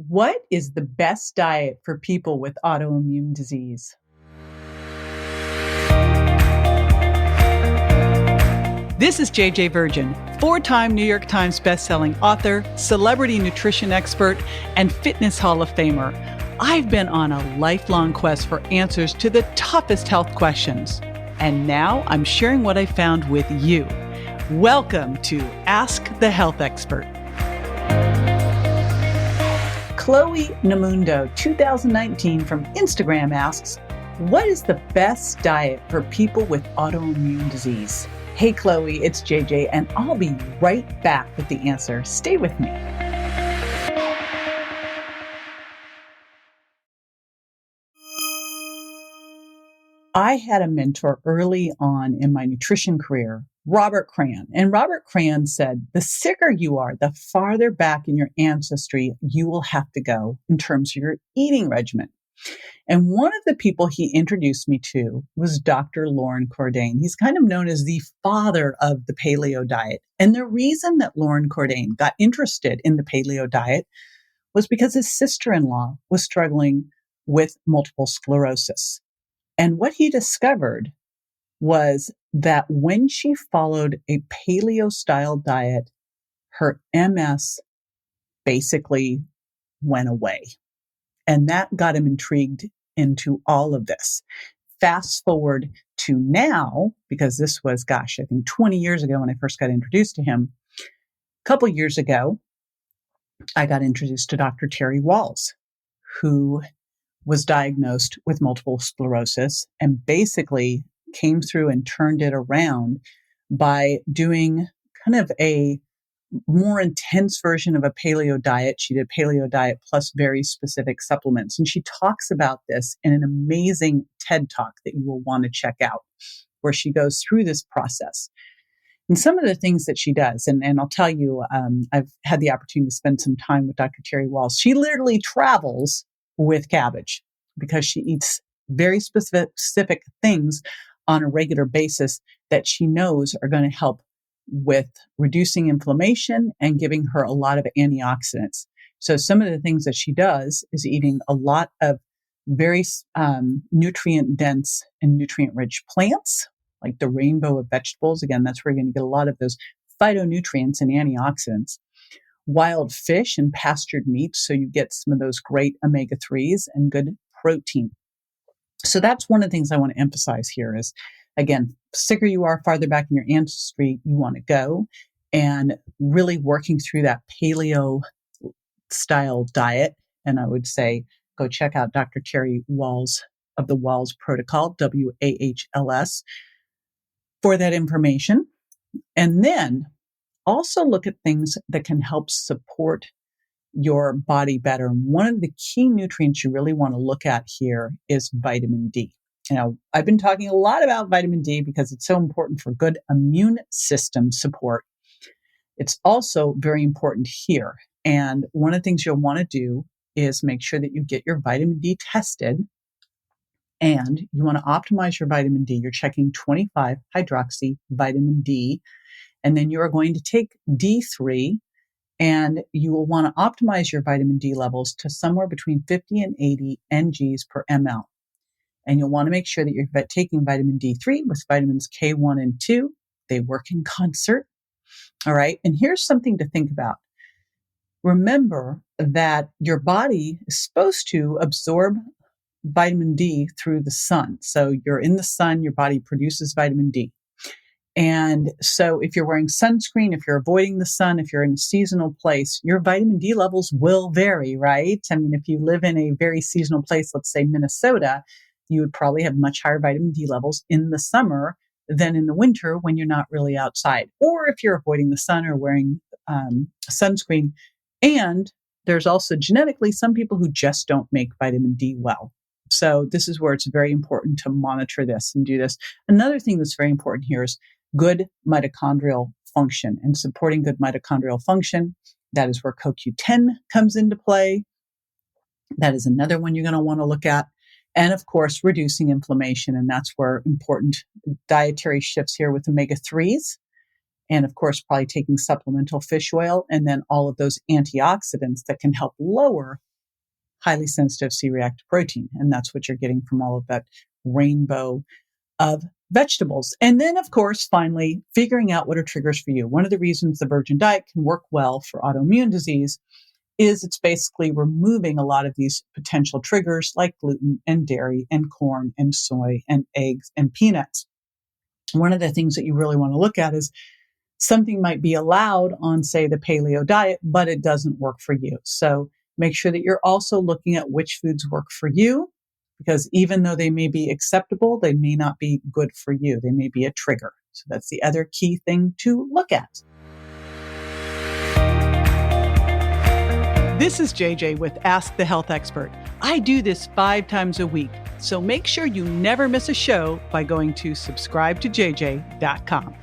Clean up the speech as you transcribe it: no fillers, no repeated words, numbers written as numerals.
What is the best diet for people with autoimmune disease? This is JJ Virgin, four-time New York Times bestselling author, celebrity nutrition expert, and fitness Hall of Famer. I've been on a lifelong quest for answers to the toughest health questions. And now I'm sharing what I found with you. Welcome to Ask the Health Expert. Chloe Namundo, 2019 from Instagram asks, what is the best diet for people with autoimmune disease? Hey, Chloe, it's JJ, and I'll be right back with the answer. Stay with me. I had a mentor early on in my nutrition career, Robert Cran. And Robert Cran said, the sicker you are, the farther back in your ancestry you will have to go in terms of your eating regimen. And one of the people he introduced me to was Dr. Loren Cordain. He's kind of known as the father of the paleo diet. And the reason that Loren Cordain got interested in the paleo diet was because his sister-in-law was struggling with multiple sclerosis. And what he discovered was that when she followed a paleo-style diet, her MS basically went away. And that got him intrigued into all of this. Fast forward to now, because this was, I think 20 years ago when I first got introduced to him. A couple years ago, I got introduced to Dr. Terry Wahls, who was diagnosed with multiple sclerosis and basically came through and turned it around by doing kind of a more intense version of a paleo diet. She did paleo diet plus very specific supplements. And she talks about this in an amazing TED Talk that you will want to check out, where she goes through this process. And some of the things that she does, and I'll tell you, I've had the opportunity to spend some time with Dr. Terry Wahls. She literally travels with cabbage because she eats very specific things on a regular basis that she knows are going to help with reducing inflammation and giving her a lot of antioxidants. So some of the things that she does is eating a lot of very nutrient dense and nutrient rich plants, like the rainbow of vegetables. Again, that's where you're going to get a lot of those phytonutrients and antioxidants. Wild fish and pastured meats, so you get some of those great omega-3s and good protein. So that's one of the things I want to emphasize here is, again, the sicker you are, farther back in your ancestry you want to go, and really working through that paleo style diet. And I would say go check out Dr. Terry Wahls of the Wahls Protocol, WAHLS, for that information. And then also look at things that can help support your body better. And one of the key nutrients you really want to look at here is vitamin D. Now, I've been talking a lot about vitamin D because it's so important for good immune system support. It's also very important here. And one of the things you'll want to do is make sure that you get your vitamin D tested. And you want to optimize your vitamin D. You're checking 25 hydroxy vitamin D. And then you are going to take D3, and you will want to optimize your vitamin D levels to somewhere between 50 and 80 NGs per ml. And you'll want to make sure that you're taking vitamin D3 with vitamins K1 and 2. They work in concert. All right. And here's something to think about. Remember that your body is supposed to absorb vitamin D through the sun. So you're in the sun, your body produces vitamin D. And so if you're wearing sunscreen, if you're avoiding the sun, if you're in a seasonal place, your vitamin D levels will vary, right? I mean, if you live in a very seasonal place, let's say Minnesota, you would probably have much higher vitamin D levels in the summer than in the winter when you're not really outside. Or if you're avoiding the sun or wearing sunscreen. And there's also genetically some people who just don't make vitamin D well. So this is where it's very important to monitor this and do this. Another thing that's very important here is good mitochondrial function, and supporting good mitochondrial function. That is where CoQ10 comes into play. That is another one you're going to want to look at. And of course, reducing inflammation. And that's where important dietary shifts here with omega-3s. And of course, probably taking supplemental fish oil, and then all of those antioxidants that can help lower highly sensitive C-reactive protein. And that's what you're getting from all of that rainbow of vegetables. And then, of course, finally, figuring out what are triggers for you. One of the reasons the virgin diet can work well for autoimmune disease is it's basically removing a lot of these potential triggers like gluten and dairy and corn and soy and eggs and peanuts. One of the things that you really want to look at is something might be allowed on, say, the paleo diet, but it doesn't work for you. So make sure that you're also looking at which foods work for you, because even though they may be acceptable, they may not be good for you. They may be a trigger. So that's the other key thing to look at. This is JJ with Ask the Health Expert. I do this 5 times a week, so make sure you never miss a show by going to subscribetojj.com.